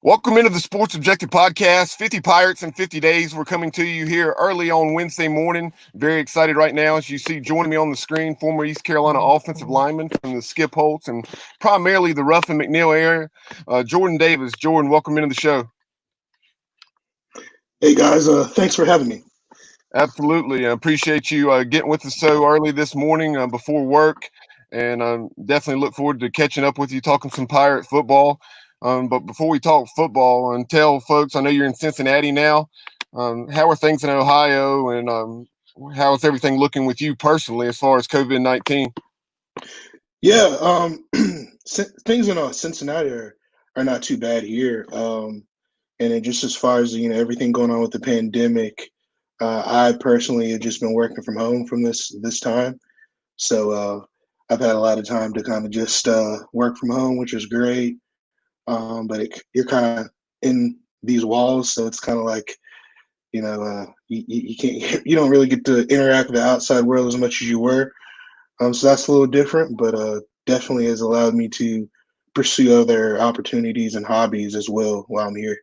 Welcome into the Sports Objective Podcast, 50 Pirates in 50 Days. We're coming to you here early on Wednesday morning. Very excited right now. As you see, joining me on the screen, former East Carolina offensive lineman from the Skip Holtz and primarily the Ruffin McNeil area, Jordan Davis. Jordan, welcome into the show. Hey, guys. Thanks for having me. Absolutely. I appreciate you getting with us so early this morning before work, and definitely look forward to catching up with you, talking some Pirate football. But before we talk football, and tell folks, I know you're in Cincinnati now. How are things in Ohio, and how is everything looking with you personally as far as COVID-19? Yeah, things in Cincinnati are not too bad here. And then just as far as everything going on with the pandemic, I personally have just been working from home from this time, so I've had a lot of time to kind of just work from home, which is great. But you're kind of in these walls, so it's kind of like you can't you don't really get to interact with the outside world as much as you were. So that's a little different, but definitely has allowed me to pursue other opportunities and hobbies as well while I'm here.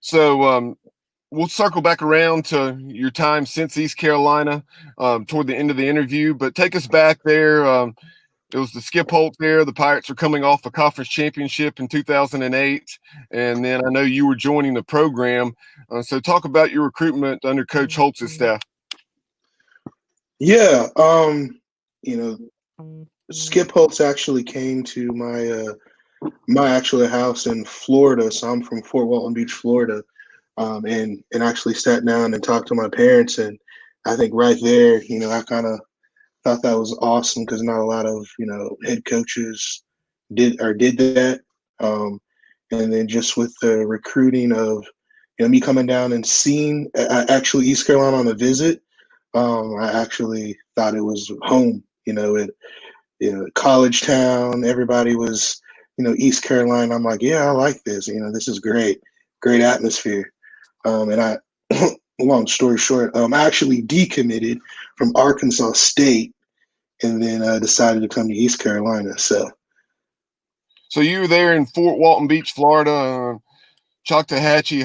So we'll circle back around to your time since East Carolina toward the end of the interview, but take us back there. It was the Skip Holtz there. The Pirates were coming off a conference championship in 2008, and then I know you were joining the program. So talk about your recruitment under Coach Holtz's staff. Yeah, Skip Holtz actually came to my actual house in Florida. So I'm from Fort Walton Beach, Florida, and actually sat down and talked to my parents. And I think right there, I kind of thought that was awesome because not a lot of head coaches did that. And then just with the recruiting of me coming down and seeing actually East Carolina on a visit, I actually thought it was home. College town, everybody was East Carolina. I'm like, yeah, I like this. This is great atmosphere. And I, long story short, I actually decommitted from Arkansas State, and then I decided to come to East Carolina. So you were there in Fort Walton Beach, Florida, Choctawhatchee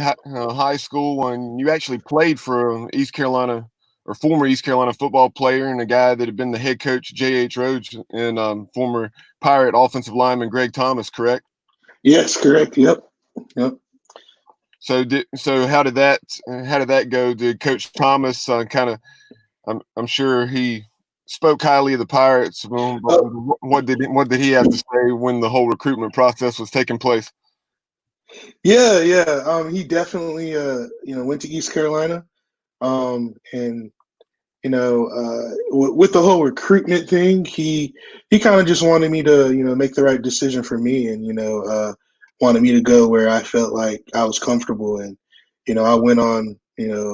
High School, and you actually played for East Carolina or former East Carolina football player and a guy that had been the head coach, J.H. Rhodes, and former Pirate offensive lineman Greg Thomas, correct? Yes, correct. Yep. So how did that go? Did Coach Thomas I'm sure he spoke highly of the Pirates. What did he have to say when the whole recruitment process was taking place? Yeah. He definitely went to East Carolina, and with the whole recruitment thing, he kind of just wanted me to make the right decision for me, and wanted me to go where I felt like I was comfortable. And I went on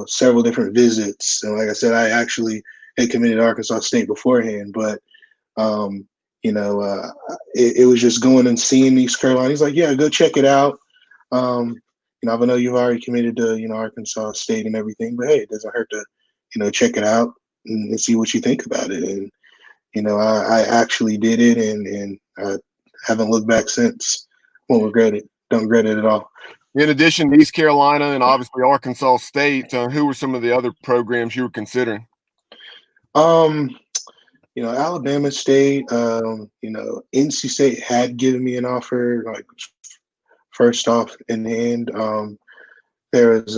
several different visits, and like I said, I actually had committed to Arkansas State beforehand, but it was just going and seeing East Carolina. He's like, yeah, go check it out. I know you've already committed to Arkansas State and everything, but hey, it doesn't hurt to check it out and see what you think about it. And I actually did it, and I haven't looked back since. Won't regret it. Don't regret it at all. In addition to East Carolina and obviously Arkansas State, who were some of the other programs you were considering? Alabama State, NC State had given me an offer, like first off in hand. There was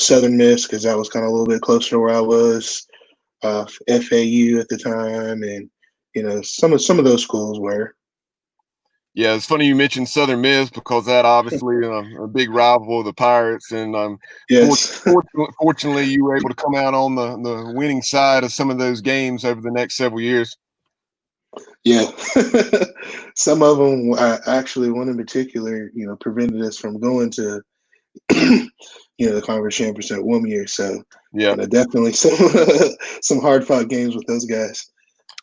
Southern Miss, because that was kind of a little bit closer to where I was. FAU at the time, and some of those schools were. Yeah, it's funny you mentioned Southern Miss because that obviously a big rival of the Pirates, and yes. Fortunately, you were able to come out on the winning side of some of those games over the next several years. Yeah, some of them actually, one in particular, prevented us from going to, the conference championship one year. So yeah, definitely some hard fought games with those guys.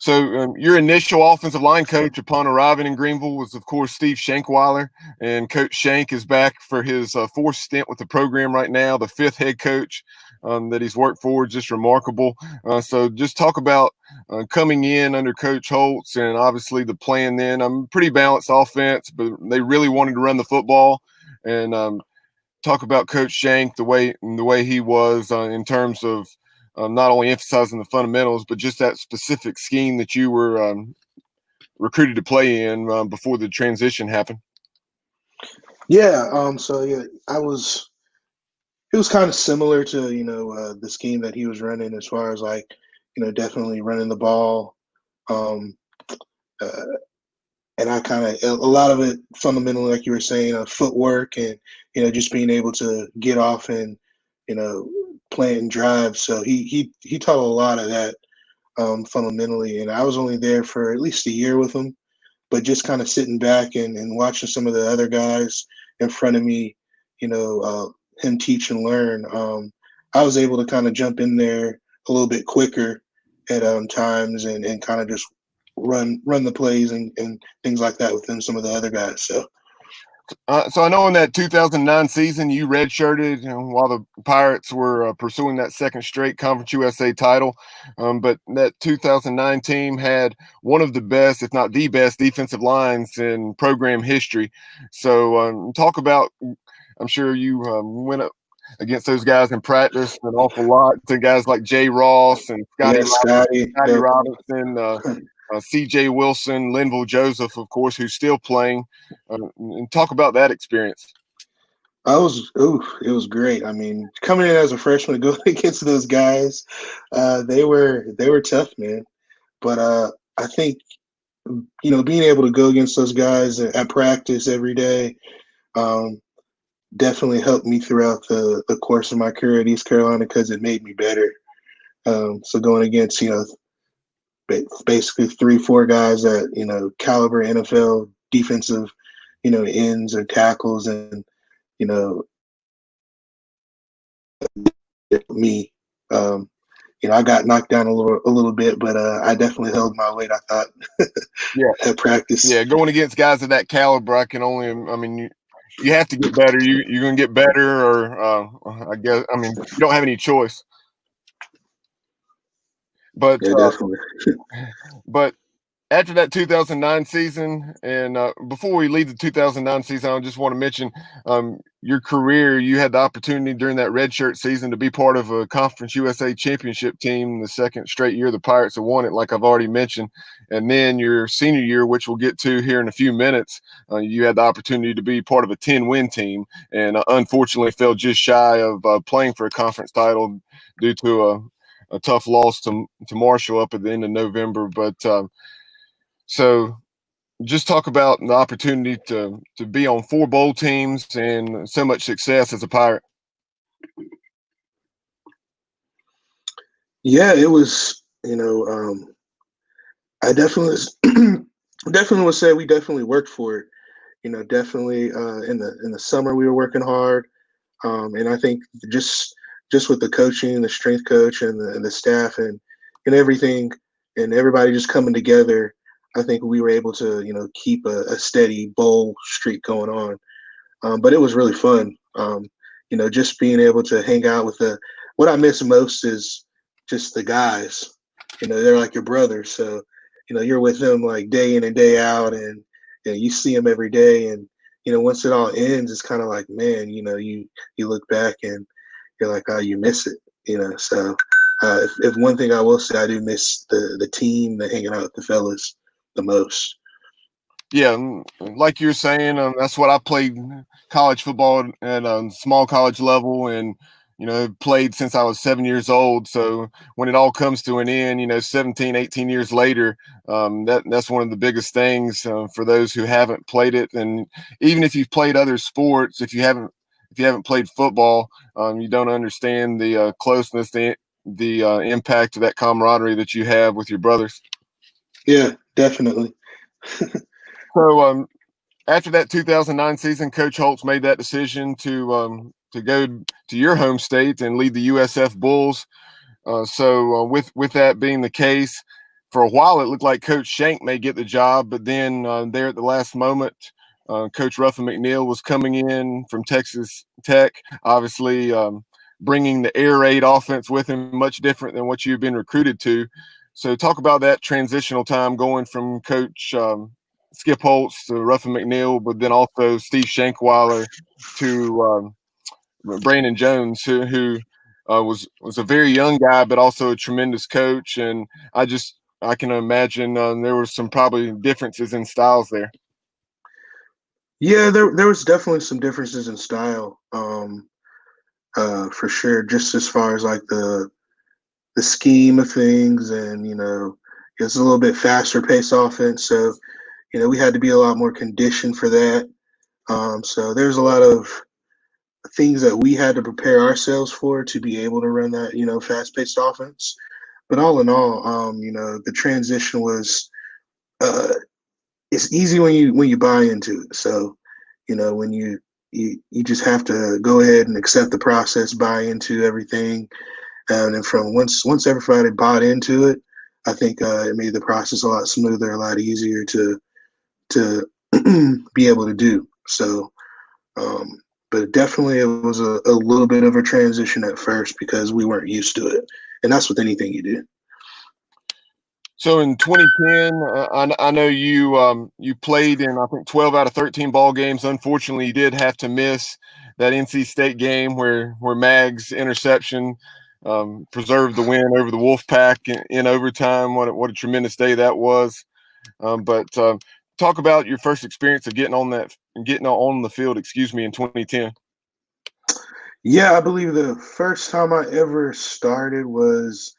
So your initial offensive line coach upon arriving in Greenville was, of course, Steve Shankweiler, and Coach Shank is back for his fourth stint with the program right now, the fifth head coach. that he's worked for, just remarkable. So just talk about coming in under Coach Holtz, and obviously the plan then. Pretty balanced offense, but they really wanted to run the football. And talk about Coach Shank, the way he was in terms of not only emphasizing the fundamentals, but just that specific scheme that you were recruited to play in before the transition happened. Yeah. It was kind of similar to the scheme that he was running, as far as like definitely running the ball. Um, uh, and I kind of, a lot of it fundamentally, like you were saying, footwork and just being able to get off and playing drive. So he taught a lot of that fundamentally. And I was only there for at least a year with him, but just kind of sitting back and watching some of the other guys in front of me, him teach and learn. I was able to kind of jump in there a little bit quicker at times and kind of just run the plays and things like that within some of the other guys. So I know in that 2009 season you redshirted while the Pirates were pursuing that second straight Conference USA title. But that 2009 team had one of the best, if not the best, defensive lines in program history. So talk about, I'm sure you went up against those guys in practice an awful lot, to guys like Jay Ross and Scotty Yep. Robinson, C.J. Wilson, Linville Joseph, of course, who's still playing. And talk about that experience. It was great. I mean, coming in as a freshman, going against those guys, they were tough, man. But I think being able to go against those guys at practice every day definitely helped me throughout the course of my career at East Carolina, because it made me better. So going against basically 3-4 guys that caliber NFL defensive ends or tackles, and me I got knocked down a little bit, but I definitely held my weight, I thought. At practice. Yeah, going against guys of that caliber, I mean, you have to get better. You're going to get better, or you don't have any choice. But yeah, definitely. But after that 2009 season, and before we leave the 2009 season, I just want to mention your career. You had the opportunity during that redshirt season to be part of a Conference USA championship team the second straight year the Pirates have won it, like I've already mentioned. And then your senior year, which we'll get to here in a few minutes, you had the opportunity to be part of a 10-win team, and unfortunately fell just shy of playing for a conference title due to a tough loss to Marshall up at the end of November. But so just talk about the opportunity to be on 4 bowl teams and so much success as a Pirate. Yeah, it was, I definitely definitely would say we definitely worked for it. Definitely in the summer we were working hard. And I think just with the coaching, the strength coach and the staff and everything, and everybody just coming together, I think we were able to, keep a steady bowl streak going on. But it was really fun. Just being able to hang out with what I miss most is just the guys. They're like your brothers. So, you're with them like day in and day out, and you see them every day. And, once it all ends, it's kind of like, man, you look back and you're like, oh, you miss it, So if one thing I will say, I do miss the team, the hanging out with the fellas the most. Yeah, like you're saying, that's what I played college football at a small college level, and played since I was 7 years old. So when it all comes to an end, 17, 18 years later, that's one of the biggest things for those who haven't played it. And even if you've played other sports, if you haven't played football, you don't understand the closeness, the impact of that camaraderie that you have with your brothers. Yeah, definitely. So after that 2009 season, Coach Holtz made that decision to go to your home state and lead the USF Bulls. With that being the case, for a while it looked like Coach Shank may get the job, but then there at the last moment, Coach Ruffin McNeil was coming in from Texas Tech. Obviously, bringing the air raid offense with him, much different than what you've been recruited to. So talk about that transitional time going from Coach Skip Holtz to Ruffin McNeil, but then also Steve Shankweiler to Brandon Jones, who was a very young guy, but also a tremendous coach. And I can imagine there were some probably differences in styles there. Yeah, there was definitely some differences in style, for sure. Just as far as like the scheme of things, and it's a little bit faster pace offense, so we had to be a lot more conditioned for that. So there's a lot of things that we had to prepare ourselves for to be able to run that fast paced offense. But all in all, the transition was it's easy when you buy into it. So when you just have to go ahead and accept the process, buy into everything. And then from once everybody bought into it, I think it made the process a lot smoother, a lot easier to be able to do. So, but definitely it was a little bit of a transition at first because we weren't used to it, and that's with anything you do. So in 2010, I know you played in I think 12 out of 13 ball games. Unfortunately, you did have to miss that NC State game where Mag's interception preserved the win over the Wolfpack in overtime. What a tremendous day that was! But talk about your first experience of getting on the field. Excuse me, in 2010. Yeah, I believe the first time I ever started was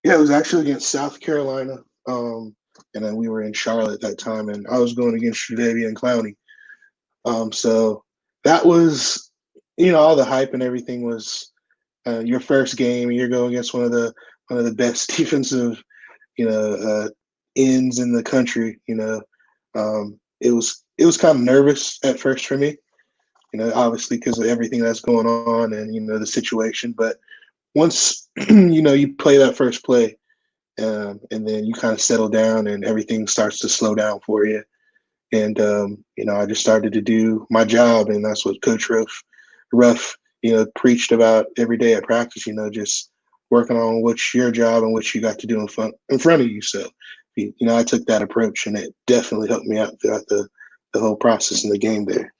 it was actually against South Carolina. And then we were in Charlotte at that time, and I was going against Shadavian Clowney. So that was, all the hype and everything was your first game, and you're going against one of the best defensive, ends in the country. It was kind of nervous at first for me, obviously because of everything that's going on and the situation. But once you play that first play, and then you kind of settle down and everything starts to slow down for you. And I just started to do my job, and that's what Coach Ruff preached about every day at practice. Just working on what's your job and what you got to do in front of you. So, I took that approach, and it definitely helped me out throughout the whole process in the game there.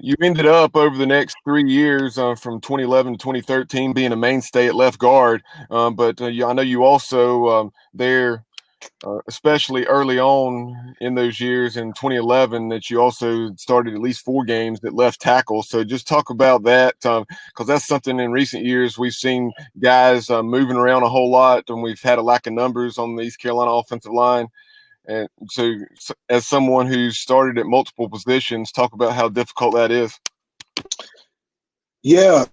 You ended up over the next 3 years, from 2011 to 2013, being a mainstay at left guard. But I know you also there, especially early on in those years in 2011, that you also started at least 4 games at left tackle. So just talk about that, because that's something in recent years we've seen guys moving around a whole lot, and we've had a lack of numbers on the East Carolina offensive line. And so, as someone who's started at multiple positions, talk about how difficult that is. Yeah,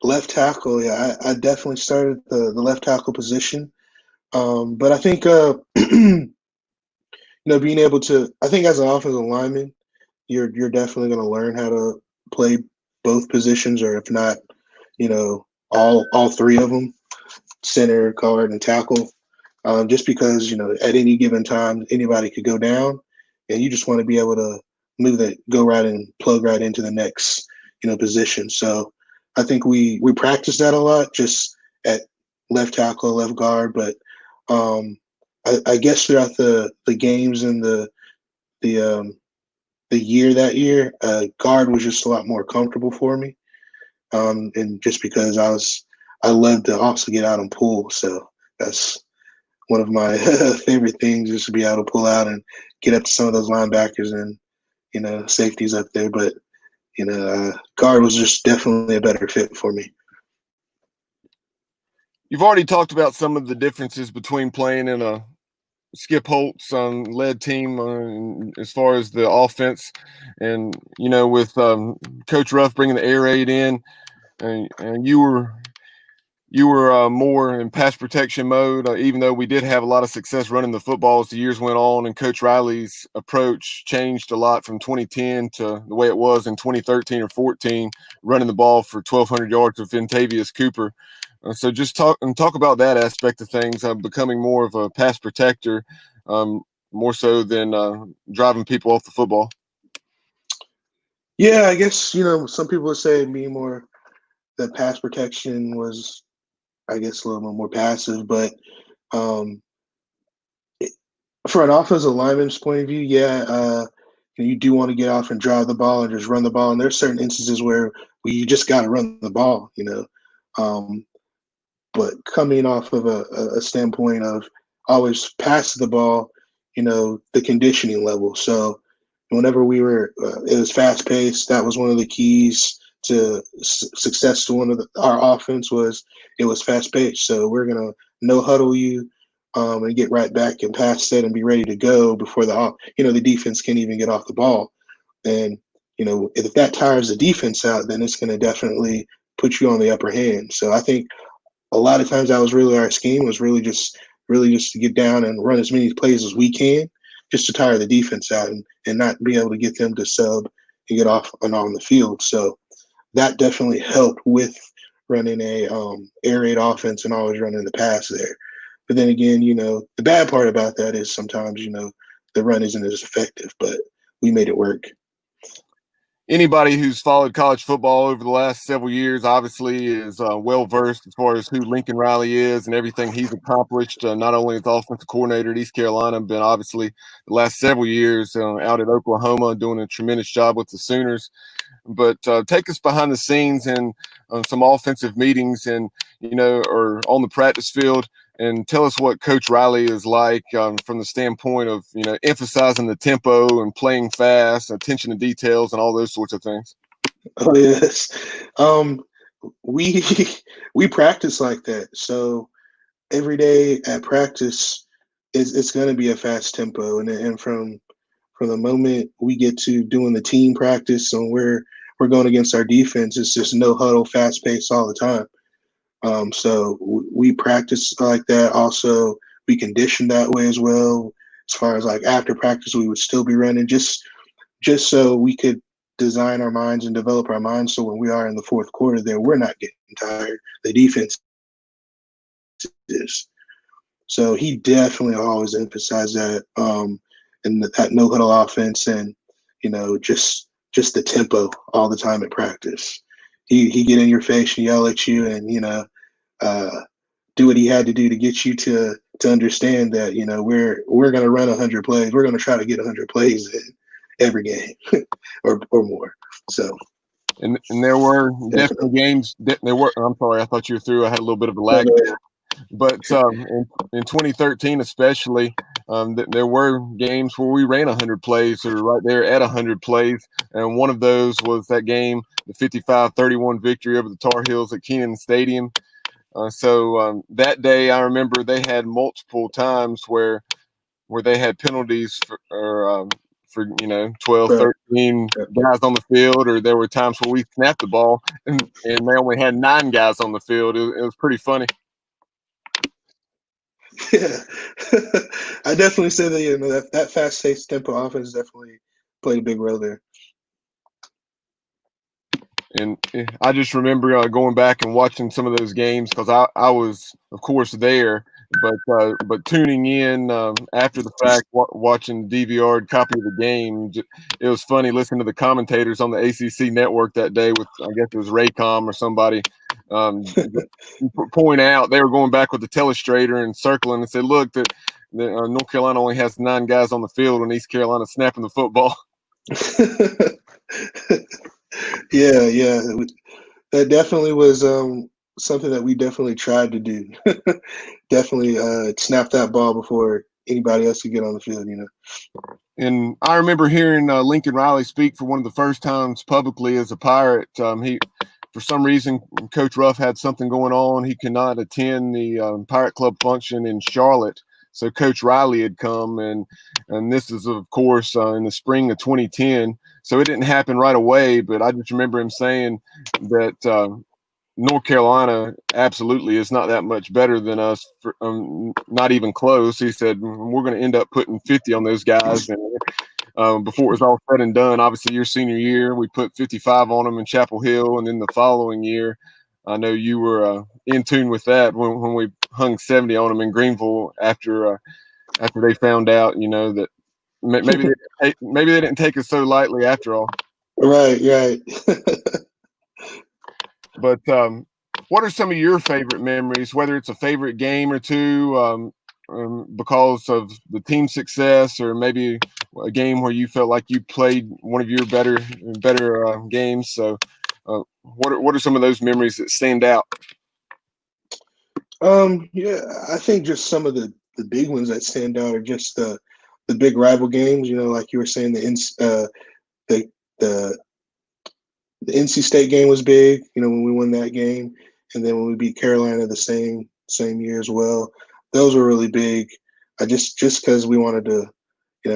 left tackle. Yeah, I definitely started the left tackle position. But I think, being able to, I think as an offensive lineman, you're definitely going to learn how to play both positions, or if not, all three of them, center, guard, and tackle. Just because at any given time anybody could go down, and you just want to be able to go right and plug right into the next position. So I think we practice that a lot just at left tackle, left guard. But I guess throughout the games and the that year, guard was just a lot more comfortable for me, and just because I love to also get out and pull, so that's one of my favorite things, is to be able to pull out and get up to some of those linebackers and safeties up there. But guard was just definitely a better fit for me. You've already talked about some of the differences between playing in a Skip Holtz led team as far as the offense, and with Coach Ruff bringing the air raid in, and you were more in pass protection mode, even though we did have a lot of success running the football as the years went on, and Coach Riley's approach changed a lot from 2010 to the way it was in 2013 or 14, running the ball for 1,200 yards with Ventavious Cooper. So just talk about that aspect of things, becoming more of a pass protector, more so than driving people off the football. Yeah, I guess some people would say me more the pass protection was, I guess, a little bit more passive. But um, for an offensive lineman's point of view, you do want to get off and drive the ball and just run the ball. And there's certain instances where you just got to run the ball, you know. Um, but coming off of a standpoint of always pass the ball, you know, the conditioning level. So whenever we were, it was fast paced. That was one of the keys to success to our offense was it was fast paced. So we're gonna no huddle you, and get right back and pass set and be ready to go before the defense can even get off the ball. And if that tires the defense out, then it's going to definitely put you on the upper hand. So I think a lot of times that was really our scheme was really just to get down and run as many plays as we can, just to tire the defense out and not be able to get them to sub and get off and on the field. So that definitely helped with running a air raid offense and always running the pass there. But then again, the bad part about that is sometimes, the run isn't as effective, but we made it work. Anybody who's followed college football over the last several years obviously is well-versed as far as who Lincoln Riley is and everything he's accomplished, not only as offensive coordinator at East Carolina, but obviously the last several years out at Oklahoma doing a tremendous job with the Sooners. But take us behind the scenes and some offensive meetings and, or on the practice field, and tell us what Coach Riley is like from the standpoint of, emphasizing the tempo and playing fast, attention to details, and all those sorts of things. Oh, yes. We we practice like that. So every day at practice, it's going to be a fast tempo. And from the moment we get to doing the team practice and we're going against our defense, it's just no huddle, fast pace all the time. So we practice like that. Also, we condition that way as well. As far as like after practice, we would still be running just so we could design our minds and develop our minds. So when we are in the fourth quarter there, we're not getting tired. The defense is. So he definitely always emphasized that, and that no huddle offense and, just the tempo all the time at practice. He get in your face and yell at you and, do what he had to do to get you to understand that, we're going to run 100 plays. We're going to try to get 100 plays in every game or more. So. And there were definitely games. I'm sorry, I thought you were through. I had a little bit of a lag there. But in 2013 especially, there were games where we ran 100 plays or right there at 100 plays. And one of those was that game, the 55-31 victory over the Tar Heels at Kenan Stadium. So that day, I remember they had multiple times where they had penalties for 12, 13 guys on the field, or there were times where we snapped the ball and they only had 9 guys on the field. It was pretty funny. Yeah, I definitely say that that fast-paced tempo offense definitely played a big role there. And I just remember going back and watching some of those games because I was, of course, there, but tuning in after the fact, watching the DVR copy of the game. It was funny listening to the commentators on the ACC network that day with, I guess it was Raycom or somebody, point out they were going back with the telestrator and circling and said, look, that North Carolina only has 9 guys on the field and East Carolina snapping the football. Yeah, that definitely was something that we definitely tried to do. Definitely snap that ball before anybody else could get on the field, And I remember hearing Lincoln Riley speak for one of the first times publicly as a Pirate. For some reason, Coach Ruff had something going on. He could not attend the Pirate Club function in Charlotte. So Coach Riley had come, and this is, of course, in the spring of 2010. So it didn't happen right away, but I just remember him saying that North Carolina absolutely is not that much better than us, not even close. He said, we're going to end up putting 50 on those guys. And before it was all said and done, obviously your senior year, we put 55 on them in Chapel Hill. And then the following year, I know you were in tune with that when we hung 70 on them in Greenville after they found out, that maybe they didn't take us so lightly after all. Right. But what are some of your favorite memories, whether it's a favorite game or two, because of the team success, or maybe a game where you felt like you played one of your better games? So, what are some of those memories that stand out? Yeah, I think just some of the big ones that stand out are just the big rival games. You know, like you were saying, the the the NC State game was big. You know, when we won that game, and then when we beat Carolina the same year as well, those were really big. I just because we wanted to,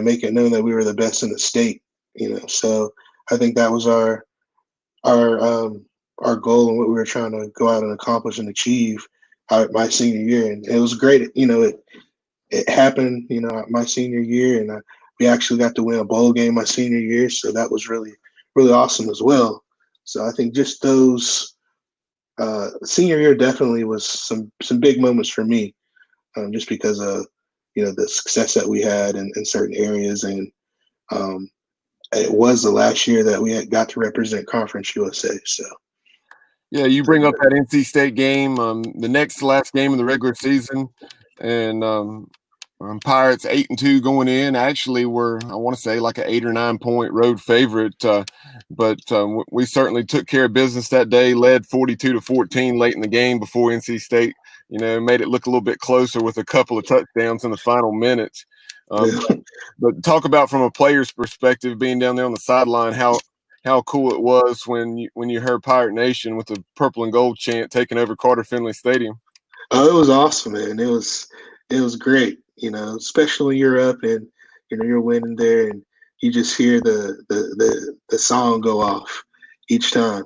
make it known that we were the best in the state. So I think that was our our goal and what we were trying to go out and accomplish and achieve my senior year, and it was great. It happened. My senior year, and we actually got to win a bowl game my senior year, so that was really awesome as well. So I think just those senior year definitely was some big moments for me, just because of the success that we had in certain areas, and it was the last year that we had got to represent Conference USA. So Yeah, you bring up that NC State game, the next to last game of the regular season, and Pirates 8-2 going in. Actually, were, I want to say, like an 8 or 9 point road favorite, but we certainly took care of business that day. Led 42-14 late in the game before NC State, made it look a little bit closer with a couple of touchdowns in the final minutes. But talk about, from a player's perspective, being down there on the sideline, how cool it was when you heard Pirate Nation with the purple and gold chant taking over Carter Finley Stadium. Oh, it was awesome, man. It was great, especially when you're up and you're winning there, and you just hear the song go off each time.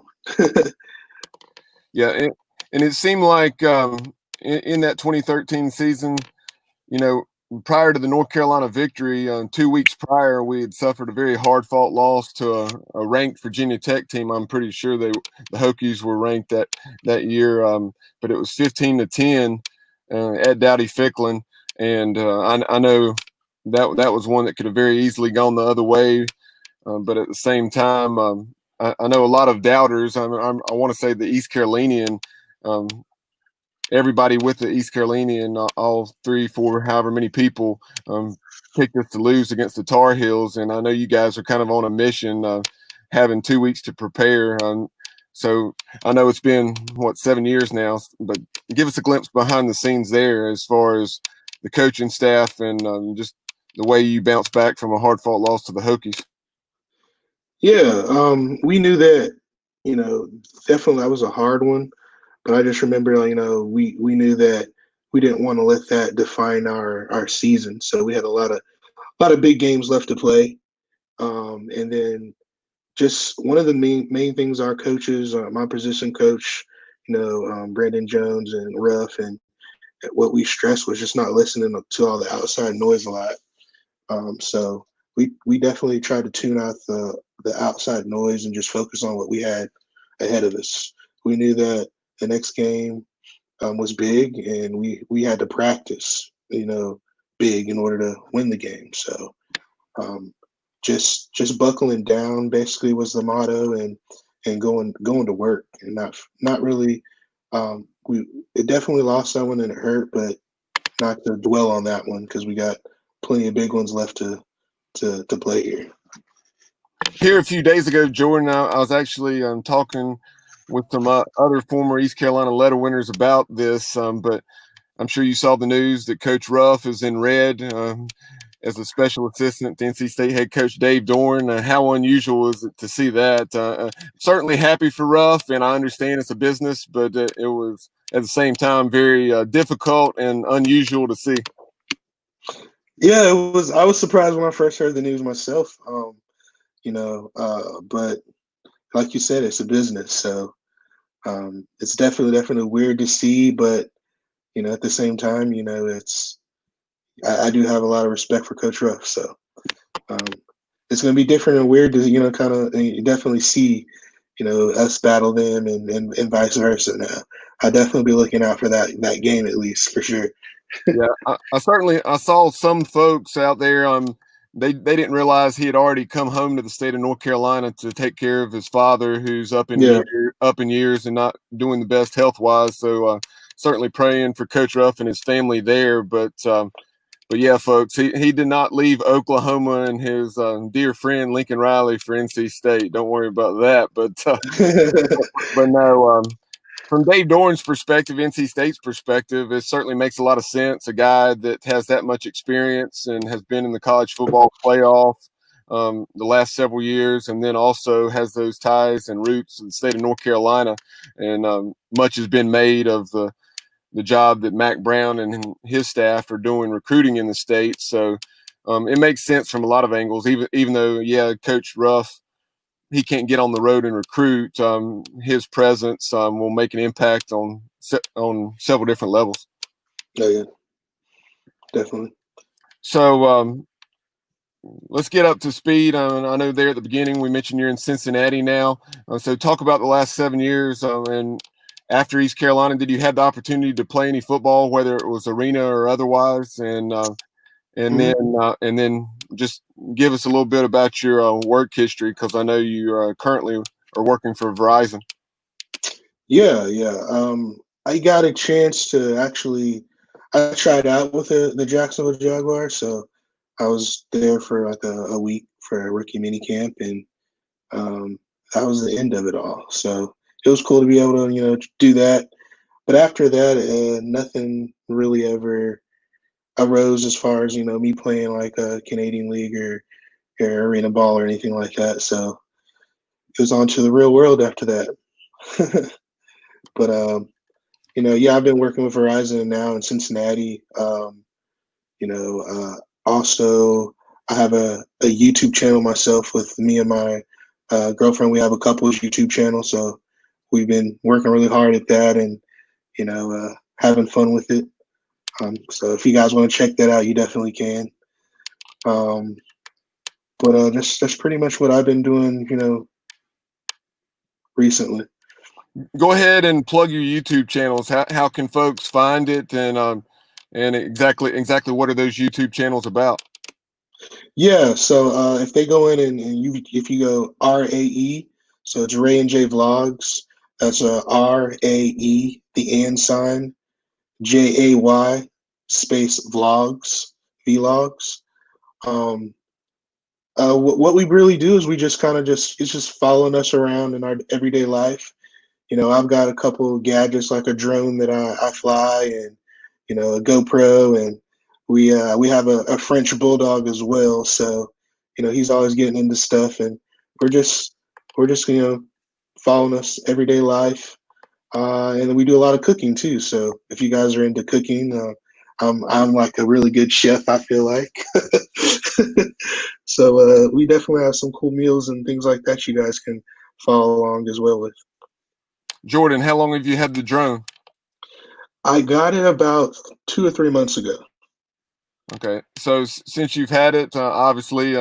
Yeah, and it seemed like in that 2013 season, prior to the North Carolina victory, 2 weeks prior, we had suffered a very hard-fought loss to a ranked Virginia Tech team. I'm pretty sure the Hokies were ranked that year, but it was 15-10 at Dowdy-Ficklin, and I know that was one that could have very easily gone the other way, but at the same time, I know a lot of doubters. I want to say the East Carolinian. Everybody with the East Carolinian, all 3, 4, however many people, picked us to lose against the Tar Heels. And I know you guys are kind of on a mission, having 2 weeks to prepare. So I know it's been, 7 years now, but give us a glimpse behind the scenes there as far as the coaching staff and just the way you bounce back from a hard-fought loss to the Hokies. Yeah, we knew that, definitely that was a hard one. But I just remember, we knew that we didn't want to let that define our season. So we had a lot of big games left to play. And then just one of the main things our coaches, my position coach, Brandon Jones and Ruff, and what we stressed was just not listening to all the outside noise a lot. So we definitely tried to tune out the outside noise and just focus on what we had ahead of us. We knew that the next game was big, and we had to practice, big in order to win the game. So just buckling down basically was the motto, and going to work, and not really. It definitely lost that one and it hurt, but not to dwell on that one because we got plenty of big ones left to play here. Here a few days ago, Jordan, I was actually talking with some other former East Carolina letter winners about this, but I'm sure you saw the news that Coach Ruff is in red as a special assistant to NC State head coach Dave Doran. How unusual is it to see that? Certainly happy for Ruff, and I understand it's a business, but it was at the same time very difficult and unusual to see. Yeah, it was. I was surprised when I first heard the news myself. But like you said, it's a business, so it's definitely weird to see. But at the same time, it's I do have a lot of respect for Coach Ruff, so it's going to be different and weird to kind of definitely see us battle them and vice versa. Now, I'll definitely be looking out for that game at least for sure. Yeah, I saw some folks out there. They didn't realize he had already come home to the state of North Carolina to take care of his father, who's up in up in years and not doing the best health wise. So certainly praying for Coach Ruff and his family there. But yeah, folks, he did not leave Oklahoma and his dear friend Lincoln Riley for NC State. Don't worry about that. But no. From Dave Doran's perspective, NC State's perspective, it certainly makes a lot of sense. A guy that has that much experience and has been in the college football playoff the last several years, and then also has those ties and roots to the state of North Carolina. And much has been made of the job that Mac Brown and his staff are doing recruiting in the state. So it makes sense from a lot of angles, even though, yeah, Coach Ruff, he can't get on the road and recruit. His presence will make an impact on several different levels. Oh, yeah, definitely. So let's get up to speed. I know there at the beginning we mentioned you're in Cincinnati now. So talk about the last 7 years. And after East Carolina, did you have the opportunity to play any football, whether it was arena or otherwise? And then just give us a little bit about your work history, because I know you currently are working for Verizon. Yeah. I got a chance to I tried out with the Jacksonville Jaguars, so I was there for like a week for a rookie mini camp, and that was the end of it all. So it was cool to be able to do that. But after that, nothing really ever arose as far as me playing like a Canadian League or arena ball or anything like that. So it was on to the real world after that. But yeah, I've been working with Verizon now in Cincinnati. Also I have a YouTube channel myself with me and my girlfriend. We have a couple's YouTube channel, so we've been working really hard at that and having fun with it. So if you guys want to check that out, you definitely can. But that's pretty much what I've been doing, recently. Go ahead and plug your YouTube channels. How can folks find it, and exactly what are those YouTube channels about? Yeah, so if they go in and if you go RAE, so it's Ray and J Vlogs. That's RAE, the and sign, JAY space vlogs, vlogs. What we really do is we just kind of it's just following us around in our everyday life. I've got a couple of gadgets like a drone that I fly, and a GoPro, and we have a French bulldog as well. So he's always getting into stuff, and we're just following us everyday life, and we do a lot of cooking too. So if you guys are into cooking, I'm like a really good chef, I feel like. So we definitely have some cool meals and things like that you guys can follow along as well with. Jordan, how long have you had the drone? I got it about 2 or 3 months ago. Okay, so since you've had it, obviously,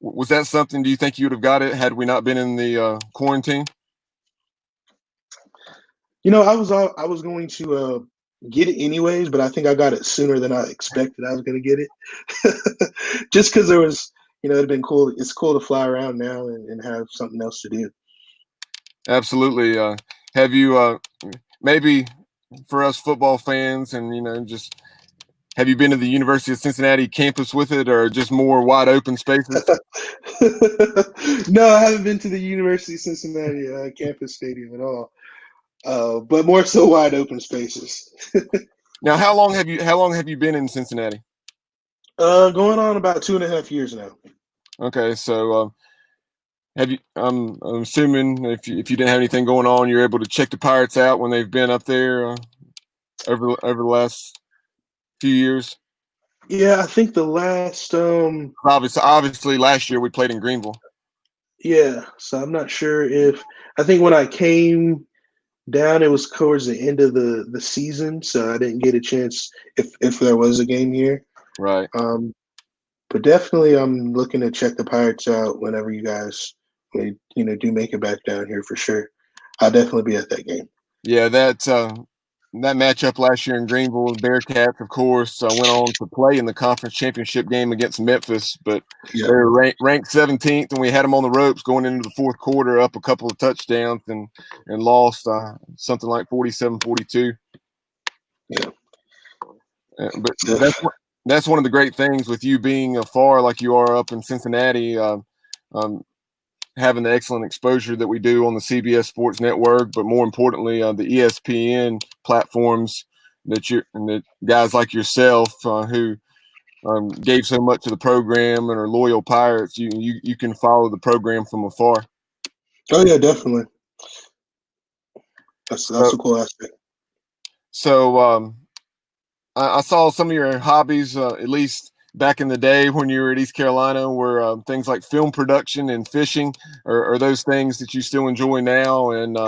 was that something? Do you think you would have got it had we not been in the quarantine? I was going to get it anyways, but I think I got it sooner than I expected I was going to get it. Just because there was, it'd been cool. It's cool to fly around now and have something else to do. Absolutely. Have you maybe for us football fans, and just have you been to the University of Cincinnati campus with it, or just more wide open spaces? No, I haven't been to the University of Cincinnati campus stadium at all. But more so wide open spaces. Now, how long have you been in Cincinnati? Going on about 2.5 years now. Okay, so have you? I'm assuming if you didn't have anything going on, you're able to check the Pirates out when they've been up there over the last few years. Yeah, I think the last obviously last year we played in Greenville. Yeah, so I'm not sure I think when I came down, it was towards the end of the season, so I didn't get a chance if there was a game here. Right. But definitely, I'm looking to check the Pirates out whenever you guys, do make it back down here for sure. I'll definitely be at that game. Yeah, that that matchup last year in Greenville, the Bearcats, of course, went on to play in the conference championship game against Memphis, but Yeah. they were ranked 17th, and we had them on the ropes going into the fourth quarter, up a couple of touchdowns, and lost something like 47-42. Yeah. But that's one of the great things with you being afar like you are up in Cincinnati, having the excellent exposure that we do on the CBS Sports Network, but more importantly, the ESPN platforms that guys like yourself who gave so much to the program and are loyal Pirates, you can follow the program from afar. Oh yeah, definitely. That's a cool aspect. So I saw some of your hobbies, at least back in the day when you were at East Carolina, were things like film production and fishing. Are those things that you still enjoy now? And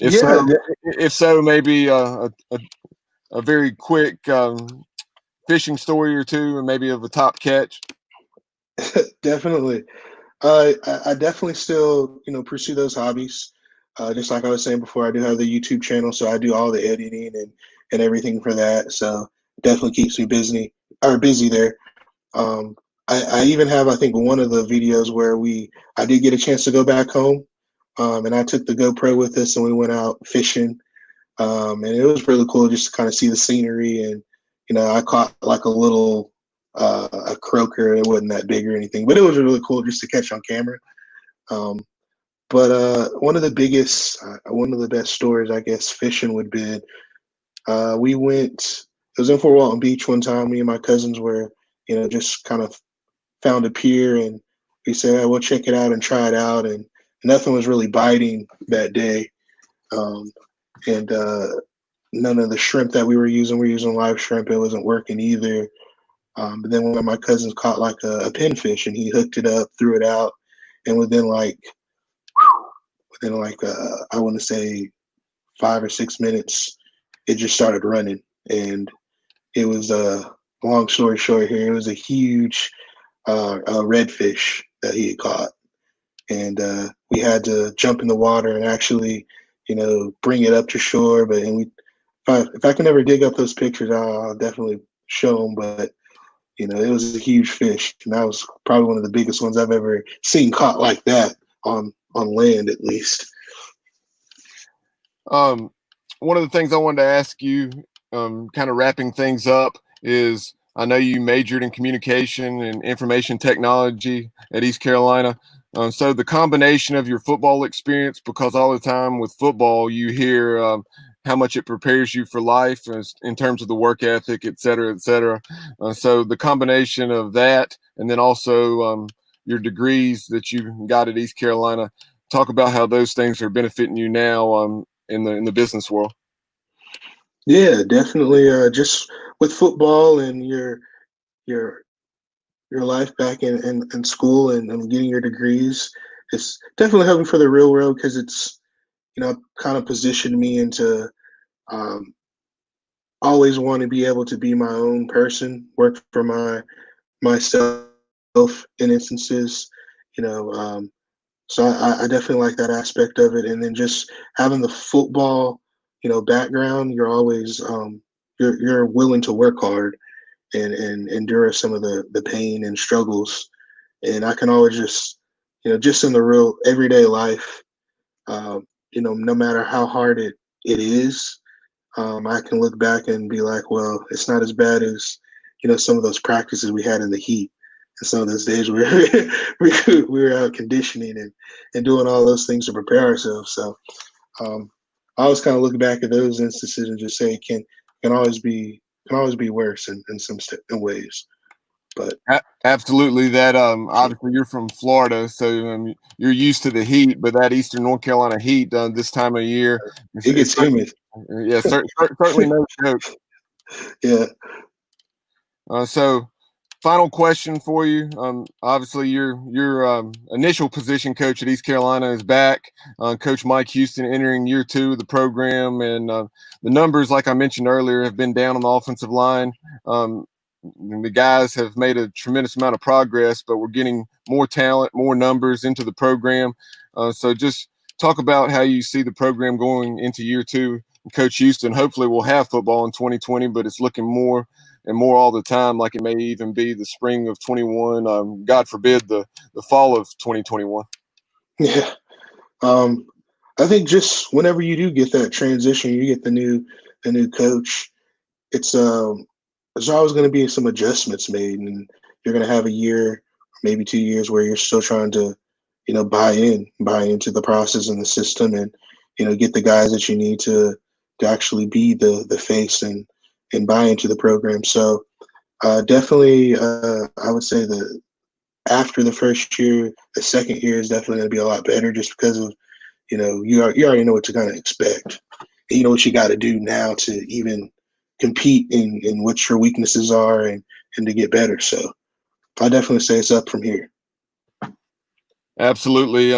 if so, maybe a very quick fishing story or two, and maybe of a top catch. Definitely. I definitely still, pursue those hobbies. Just like I was saying before, I do have the YouTube channel, so I do all the editing and everything for that. So definitely keeps me busy there. I even have, I think, one of the videos where I did get a chance to go back home, and I took the GoPro with us and we went out fishing. And it was really cool just to kind of see the scenery. And, I caught like a little, a croaker. It wasn't that big or anything, but it was really cool just to catch on camera. But one of the best stories, I guess, fishing would be, it was in Fort Walton Beach one time. Me and my cousins were, just kind of found a pier and we said, hey, we'll check it out and try it out. And nothing was really biting that day. And none of the shrimp that we were using live shrimp. It wasn't working either. But then one of my cousins caught like a pinfish and he hooked it up, threw it out. And within I want to say 5 or 6 minutes, it just started running. And it was long story short here, it was a huge redfish that he had caught. And we had to jump in the water and actually, bring it up to shore. But if I can ever dig up those pictures, I'll definitely show them. But it was a huge fish, and that was probably one of the biggest ones I've ever seen caught like that on land, at least. One of the things I wanted to ask you, kind of wrapping things up, is I know you majored in communication and information technology at East Carolina. So the combination of your football experience, because all the time with football, you hear how much it prepares you for life in terms of the work ethic, et cetera, et cetera. So the combination of that, and then also your degrees that you got at East Carolina, talk about how those things are benefiting you now in the business world. Yeah, definitely. Just with football and your life back in school and getting your degrees, it's definitely helping for the real world because it's kind of positioned me into always want to be able to be my own person, work for myself in instances, so I definitely like that aspect of it. And then just having the football, background, you're always you're willing to work hard and endure some of the pain and struggles. And I can always just, just in the real everyday life, no matter how hard it is, I can look back and be like, well, it's not as bad as, some of those practices we had in the heat. And some of those days where we were out conditioning and doing all those things to prepare ourselves. So I always kind of look back at those instances and just say it can always be worse in some ways. But absolutely, that obviously you're from Florida, so you're used to the heat, but that Eastern North Carolina heat this time of year, it gets humid. Yeah, certainly no joke. Yeah. So, final question for you. Obviously, your initial position coach at East Carolina is back. Coach Mike Houston entering year 2 of the program, and the numbers, like I mentioned earlier, have been down on the offensive line. The guys have made a tremendous amount of progress, but we're getting more talent, more numbers into the program. So just talk about how you see the program going into year 2 Coach Houston, hopefully we'll have football in 2020, but it's looking more and more all the time like it may even be the spring of 21. God forbid the fall of 2021. Yeah. I think just whenever you do get that transition, you get the new coach, there's always going to be some adjustments made, and you're going to have a year, maybe 2 years, where you're still trying to, buy into the process and the system, and get the guys that you need to actually be the face and buy into the program. So definitely, I would say that after the first year, the second year is definitely going to be a lot better, just because of you already know what to kind of expect. You know what you got to do now to even compete in what your weaknesses are and to get better. So I definitely say it's up from here. Absolutely.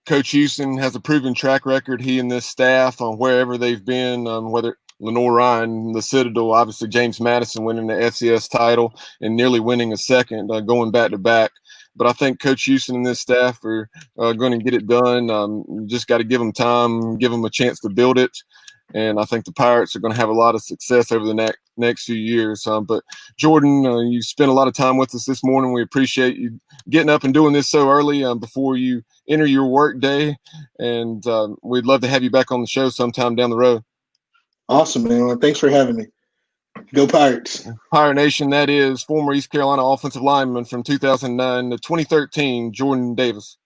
Coach Houston has a proven track record. He and this staff on wherever they've been, whether Lenore Ryan, the Citadel, obviously James Madison winning the FCS title and nearly winning a second, going back to back. But I think Coach Houston and this staff are going to get it done. You just got to give them time, give them a chance to build it. And I think the Pirates are going to have a lot of success over the next few years. But Jordan, you spent a lot of time with us this morning. We appreciate you getting up and doing this so early before you enter your work day. And we'd love to have you back on the show sometime down the road. Awesome, man. Well, thanks for having me. Go Pirates. Pirate Nation, that is former East Carolina offensive lineman from 2009 to 2013, Jordan Davis.